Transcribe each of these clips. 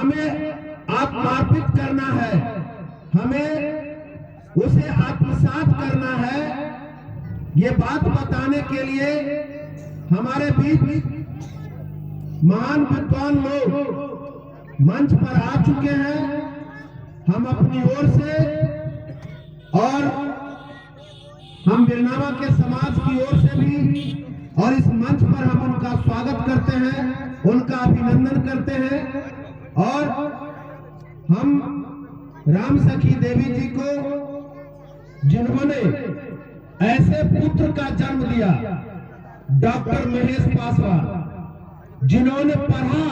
हमें आत्मार्पित करना है, हमें उसे आत्मसात करना है। ये बात बताने के लिए हमारे बीच महान विद्वान लोग मंच पर आ चुके हैं। हम अपनी ओर से और हम बिरनावा के समाज की ओर से भी और इस मंच पर हम उनका स्वागत करते हैं, उनका अभिनंदन करते हैं। और हम राम सखी देवी जी को, जिन्होंने ऐसे पुत्र का जन्म दिया, डॉक्टर महेश पासवान, जिन्होंने पढ़ा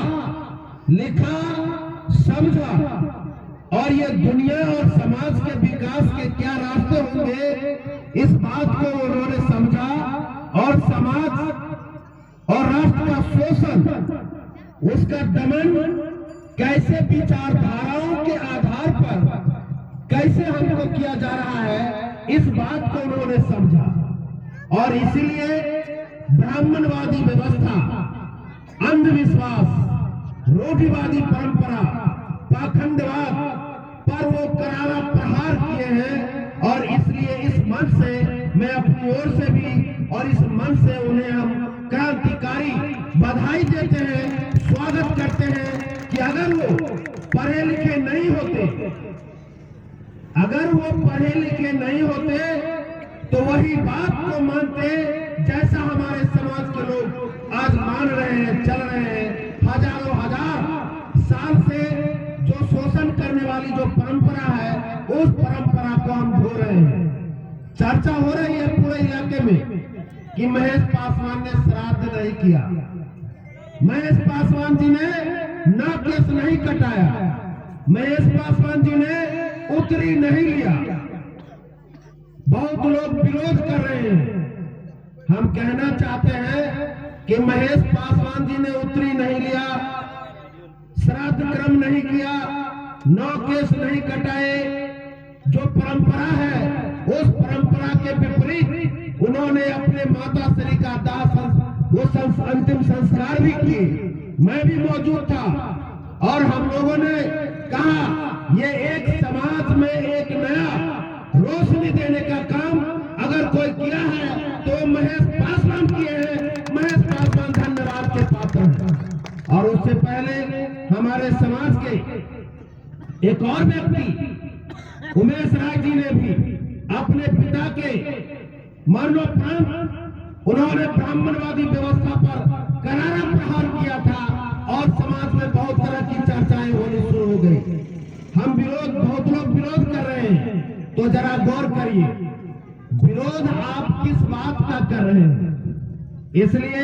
लिखा समझा और ये दुनिया और समाज के विकास के क्या रास्ते होंगे, इस बात को उन्होंने समझा और समाज और राष्ट्र का शोषण, उसका दमन कैसे विचारधाराओं के आधार पर कैसे हमको किया जा रहा है, इस बात को उन्होंने समझा। और इसलिए ब्राह्मणवादी व्यवस्था, अंधविश्वास, रूढ़िवादी परंपरा, पाखंडवाद पर वो करारा प्रहार किए हैं। और इसलिए इस मंच से मैं अपनी ओर से भी और इस मंच से उन्हें हम क्रांतिकारी बधाई देते हैं, स्वागत करते हैं कि अगर वो पढ़े लिखे नहीं होते, अगर वो पढ़े लिखे नहीं होते तो वही बात को मानते जैसा हमारे समाज के लोग आज मान रहे हैं, चल रहे हैं। हजारों हजार साल से जो शोषण करने वाली जो परंपरा है, उस परंपरा को हम धो रहे हैं। चर्चा हो रही है पूरे इलाके में कि महेश पासवान ने श्राद्ध नहीं किया, महेश पासवान जी ने ना केस नहीं कटाया, महेश पासवान जी ने उत्तरी नहीं लिया। बहुत लोग विरोध कर रहे हैं। हम कहना चाहते हैं कि महेश पासवान जी ने उत्तरी नहीं लिया, श्राद्ध क्रम नहीं किया, 9 केस नहीं कटाए। जो परंपरा है, उस परंपरा के विपरीत उन्होंने अपने माता श्री का दाह वो अंतिम संस्कार भी किए। मैं भी मौजूद था और हम लोगों ने कहा ये एक समाज में एक नया रोशनी देने का काम अगर कोई किया है तो महेश पासवान किए हैं। महेश पासवान धन्यवाद के पात्र हैं। और उससे पहले हमारे समाज के एक और व्यक्ति उमेश राय जी ने भी अपने पिता के मरणोपरांत उन्होंने ब्राह्मणवादी व्यवस्था पर करारा प्रहार किया था और समाज में बहुत तरह की चर्चाएं होनी शुरू हो गई। हम विरोध, बहुत लोग विरोध कर रहे हैं, तो जरा गौर करिए, विरोध आप किस बात का कर रहे हैं। इसलिए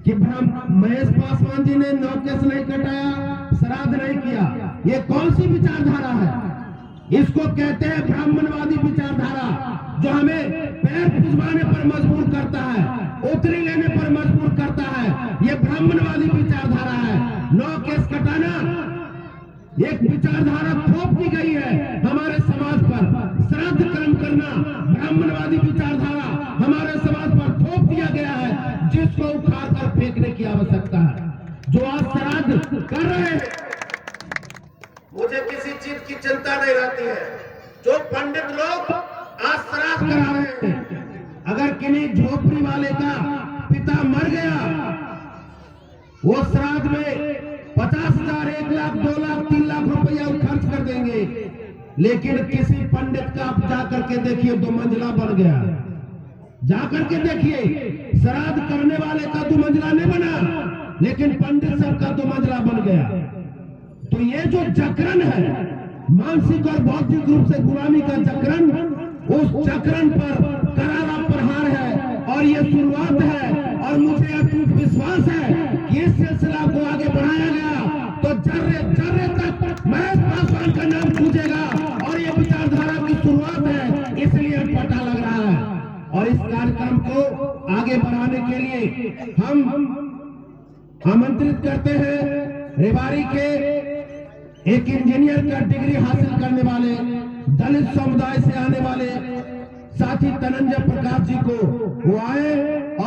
कि महेश पासवान जी ने 9 केस नहीं कटाया, श्राद्ध नहीं किया, ये कौन सी विचारधारा है? इसको कहते हैं ब्राह्मणवादी विचारधारा, जो हमें पैर पुजवाने पर मजबूर करता है, उत्तरी लेने पर मजबूर करता है। ये ब्राह्मणवादी विचारधारा है। 9 केस कटाना एक विचारधारा थोप दी गई है हमारे समाज पर। श्राद्ध कर्म करना ब्राह्मणवादी विचारधारा हमारे समाज पर थोप दिया गया है, जिसको उखाड़ कर फेंकने की आवश्यकता है। जो आज श्राद्ध कर रहे हैं, मुझे किसी चीज की चिंता नहीं रहती है। जो पंडित लोग आज श्राद्ध करा रहे हैं, अगर किन्हीं झोपड़ी वाले का पिता मर गया, वो श्राद्ध में 50,000, 1 लाख, 2 लाख, 3 लाख रुपया खर्च कर देंगे। लेकिन किसी पंडित का आप जाकर के देखिए 2 मंजिला बन गया, जाकर के देखिए श्राद्ध करने वाले का 2 मंजिला नहीं बना, लेकिन पंडित सब का 2 मंजिला बन गया। तो ये जो जकरन है, मानसिक और बौद्धिक रूप से गुलामी का जकरन, उस जकरन पर करारा प्रहार है और ये शुरुआत है। और मुझे अटूट विश्वास है कि इस सिलसिला को आगे बढ़ाया गया तो जर्रे जर्रे तक महेश पासवान का नाम गूंजेगा और ये विचारधारा की शुरुआत है, इसलिए पता लग रहा है। और इस कार्यक्रम को आगे बढ़ाने के लिए हम आमंत्रित करते हैं रेवाड़ी के एक इंजीनियर का डिग्री हासिल करने वाले, दलित समुदाय से आने वाले साथी धनंजय प्रकाश जी को। वो आए और